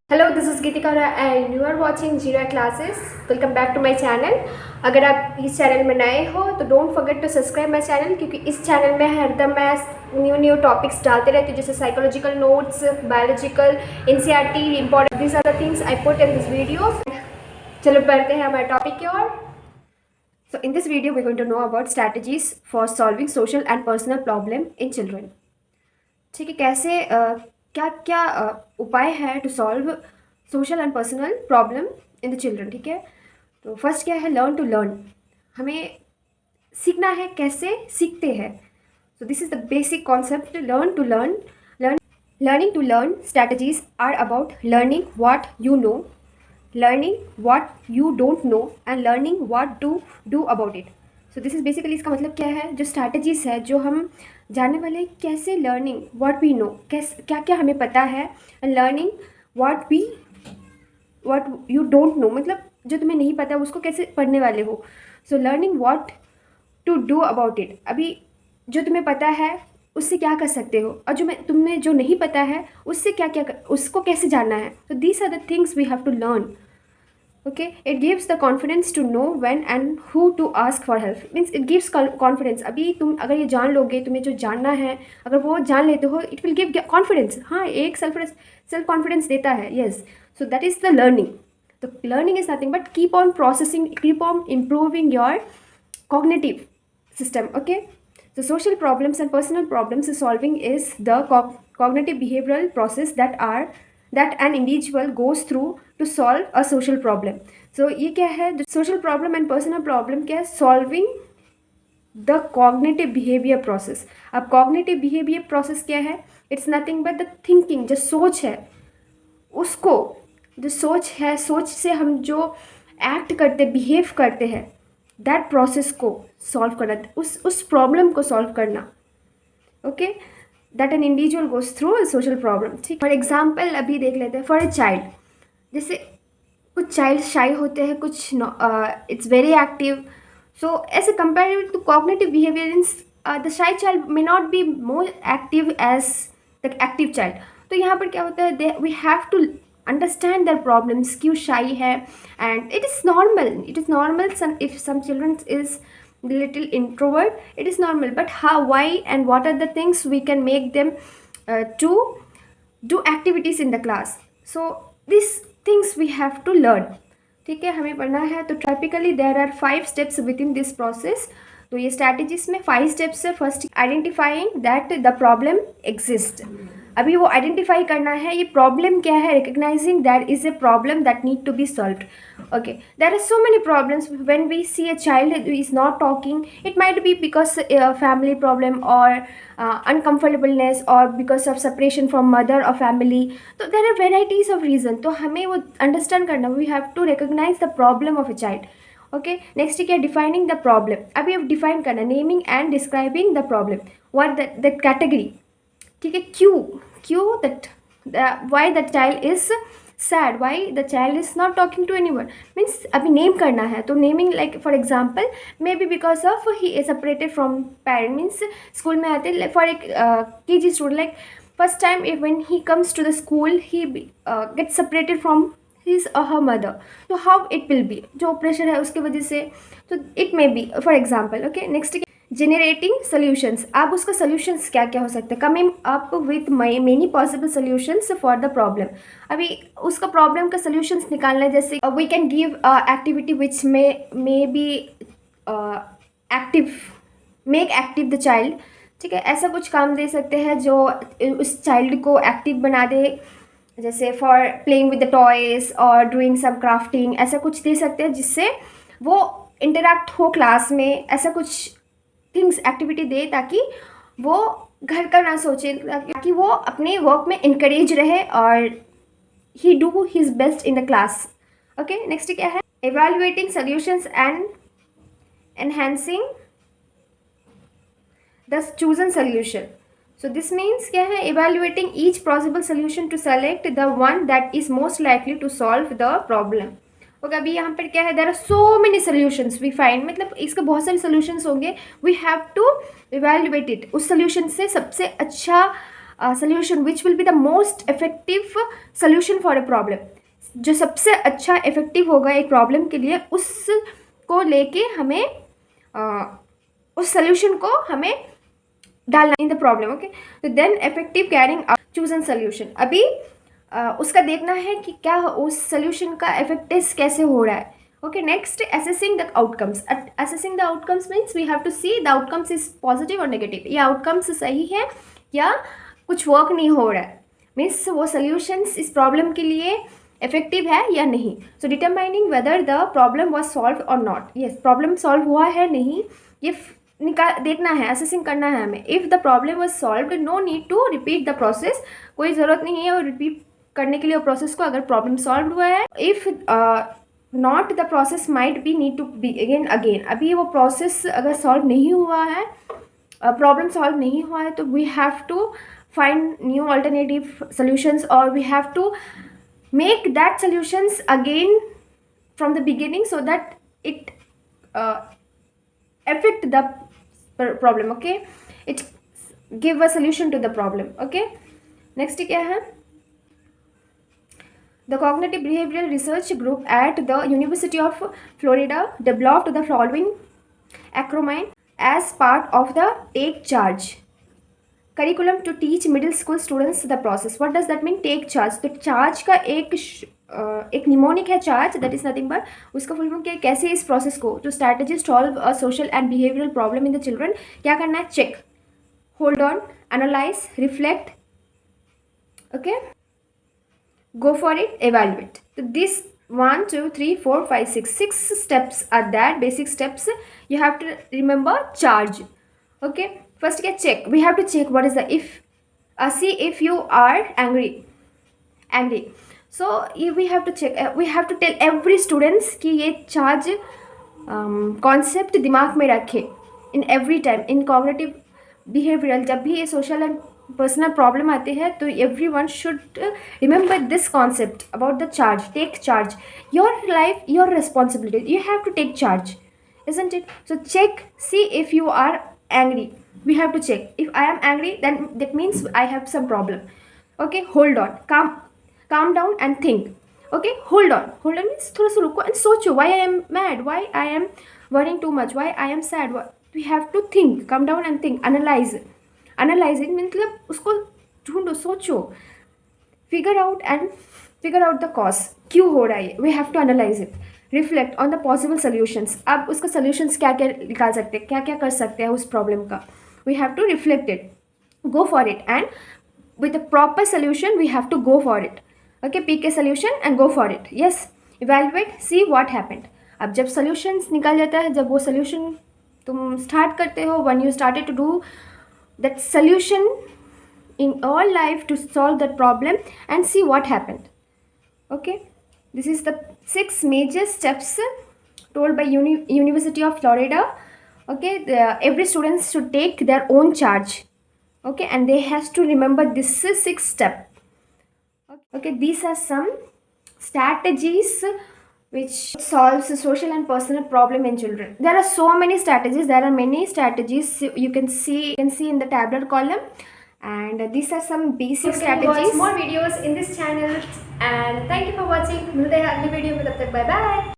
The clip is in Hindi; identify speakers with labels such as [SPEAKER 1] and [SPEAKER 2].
[SPEAKER 1] Hello, this is Geetika and you are watching zero classes. Welcome back to my channel. अगर आप इस चैनल में नए हो तो don't forget to subscribe my channel, क्योंकि इस चैनल में हरदम मैं न्यू टॉपिक्स डालते रहती हूँ, जैसे psychological notes, biological, NCERT, important these are the things I put in this video. चलो बढ़ते हैं हमारे टॉपिक की ओर। So in this video we're going to know about strategies for solving social and personal problem in children। ठीक है, कैसे क्या क्या उपाय है to solve social and personal problem in the children. ठीक है, तो फर्स्ट क्या है, लर्न टू लर्न। हमें सीखना है, कैसे सीखते हैं। So this is the basic concept, learn to learn. Learning to learn strategies are about learning what you know, learning what you don't know and learning what to do about it. So this is basically, इसका मतलब क्या है, जो स्ट्रैटेजीज है जो हम जानने वाले, कैसे लर्निंग व्हाट वी नो, कैसे क्या क्या हमें पता है, and learning what you don't no, मतलब जो तुम्हें नहीं पता उसको कैसे पढ़ने वाले हो। So learning what to do about it, अभी जो तुम्हें पता है उससे क्या कर सकते हो, और तुम्हें जो नहीं पता है उससे क्या क्या उसको कैसे जानना है। तो these are the things we have to learn. Okay, it gives the confidence to know when and who to ask for help, means it gives confidence. अभी तुम अगर ये जान लोगे, तुम्हें जो जानना है अगर वो जान लेते हो, इट विल गिव कॉन्फिडेंस। हाँ, एक सेल्फ कॉन्फिडेंस देता है। Yes, so that is the learning. तो learning is nothing but keep on processing, keep on improving your cognitive system. Okay, so social problems and personal problems solving is the cognitive behavioral process that an individual goes through to solve a social problem. So ये क्या है, social problem and personal problem क्या है, solving the cognitive behavior process। अब cognitive behavior process क्या है, it's nothing but the thinking, जो सोच है उसको, जो सोच है, सोच से हम जो एक्ट करते, बिहेव करते हैं, दैट प्रोसेस को सॉल्व करना, उस प्रॉब्लम को सॉल्व करना। Okay, that an individual goes through social problem. ठीक, फॉर एग्जाम्पल अभी देख लेते हैं, फॉर ए चाइल्ड, जैसे कुछ चाइल्ड शाई होते हैं, कुछ it's very active. So as a comparative to cognitive behaviour, the shy child may not be more active as the active child. तो यहाँ पर क्या होता है, we have to understand their problems, क्यों शाई है, and it is normal if some children is little introvert, it is normal, but how, why and what are the things we can make them to do activities in the class. So these things we have to learn। ठीक है, हमें पढ़ना है। तो typically there are 5 steps within this process. तो ये स्ट्रैटेजीज में 5 स्टेप्स है। First, identifying that the problem exist. अभी वो आइडेंटिफाई करना है, ये प्रॉब्लम क्या है, recognising that is a problem that need to be solved. Okay, there are so many problems when we see a child who is not talking, it might be because family problem or uncomfortableness or because of separation from mother or family। तो there are varieties of reason, तो हमें वो अंडरस्टैंड करना, we have to recognise the problem of a child. Okay, next क्या, डिफाइनिंग द प्रॉब्लम। अभी अब डिफाइन करना, naming and describing the problem, what that category. ठीक है, क्यों that, why that child is sad, why the child is not talking to anyone, means अभी नेम करना है। तो naming, like for example, maybe because of he is separated from parent, means school में आते फॉर एक KG student, like first time when he comes to the school he gets separated from his or her mother, तो how it will be, जो प्रेशर है उसकी वजह से, तो it may be for example. Okay, next, generating solutions. अब उसका सोल्यूशंस क्या क्या हो सकते हैं, coming up with many possible solutions for the problem. अभी उसका प्रॉब्लम का सोल्यूशंस निकालना है, जैसे we can give activity which may be active, make active the child. ठीक है, ऐसा कुछ काम दे सकते हैं जो उस चाइल्ड को एक्टिव बना दे, जैसे for playing with the toys और डूइंग सम क्राफ्टिंग, ऐसा कुछ दे सकते हैं जिससे वो इंटरेक्ट हो क्लास में, ऐसा कुछ थिंग्स एक्टिविटी दे, ताकि वो घर का ना सोचे, ताकि वो अपने वर्क में इनकरेज रहे और ही do his best in the class. Okay, next क्या है, evaluating solutions and enhancing the chosen solution. So this means क्या है, evaluating each possible solution to select the one that is most likely to solve the problem। Okay, अभी यहाँ पर क्या है, there are so many solutions we find, मतलब इसके बहुत सारे सोल्यूशंस होंगे, we have to evaluate it, उस सोल्यूशन से सबसे अच्छा solution which will be the most effective solution for a problem. जो सबसे अच्छा इफेक्टिव होगा एक प्रॉब्लम के लिए, उसको लेके हमें उस सोल्यूशन को हमें डालना इन द प्रॉब्लम. ओके, तो then effective caring choose an solution. अभी उसका देखना है कि क्या उस सोल्यूशन का इफेक्टिव कैसे हो रहा है. Okay, next, assessing the outcomes. Assessing the outcomes means we have to see the outcomes is positive or negative. ये outcomes सही है या कुछ वर्क नहीं हो रहा है, मीन्स वो solutions इस प्रॉब्लम के लिए इफेक्टिव है या नहीं. सो determining whether the problem was solve और नॉट. यस, प्रॉब्लम सॉल्व हुआ है नहीं, ये देखना है, असेसिंग करना है हमें. If the problem was solve, no need to repeat the process. कोई ज़रूरत नहीं है और रिपीट करने के लिए प्रोसेस को, अगर प्रॉब्लम सॉल्व हुआ है. If not, the process might be need to begin again. अभी वो प्रोसेस अगर सॉल्व नहीं हुआ है, प्रॉब्लम सॉल्व नहीं हुआ है, तो we have to find new alternative solutions, और we have to make that solutions again from the beginning so that it affect the problem. Okay, it give a solution to the problem. Okay, next क्या है, the cognitive behavioral research group at the University of Florida developed the following acronym as part of the take charge curriculum to teach middle school students the process. What does that mean, take charge. तो चार्ज का एक निमोनिक है charge, that is nothing but, उसका फुल फॉर्म क्या है, कैसे इस प्रोसेस को, जो strategy solve a social and behavioural problem in the children, क्या करना है, check, hold on, analyse, reflect, okay, go for it, evaluate. तो this 1 2 3 4 5 6 steps are that basic steps you have to remember. Charge. Okay, first क्या, check. We have to check what is the, if see if you are angry, so we have to check, we have to tell every students कि ये charge concept दिमाग में रखे in every time in cognitive behavioral. जब भी ये social and personal problem आते हैं, तो everyone should remember this concept about the charge. Take charge. Your life, your responsibility. You have to take charge, isn't it? So check, see if you are angry. We have to check. If I am angry, then that means I have some problem. Okay, hold on, calm down and think. Okay, hold on means थोड़ा सा रुको and सोचो, why I am mad, why I am worrying too much, why I am sad. We have to think, calm down and think, analyze it, मतलब उसको ढूंढो, सोचो, figure out the cause, क्यों हो रहा है. We have to analyze it. Reflect on the possible solutions. अब उसका सोल्यूशंस क्या क्या निकाल सकते हैं, क्या क्या कर सकते हैं उस प्रॉब्लम का. We have to reflect it, go for it, and with a proper solution we have to go for it. Okay, pick a solution and go for it. Yes, evaluate, see what happened. अब जब सोल्यूशंस निकल जाता है, जब वो सोल्यूशन तुम स्टार्ट करते हो, when you started to do that solution in all life to solve that problem and see what happened. Okay, this is the 6 major steps told by University of Florida. Okay, every student should take their own charge. Okay, and they has to remember this 6 step. Okay, these are some strategies which solves a social and personal problem in children. There are so many strategies. There are many strategies you can see in the tabular column. And these are some basic strategies. Watch more videos in this channel, and thank you for watching. मिलते हैं अगली वीडियो में, तब तक बाय बाय.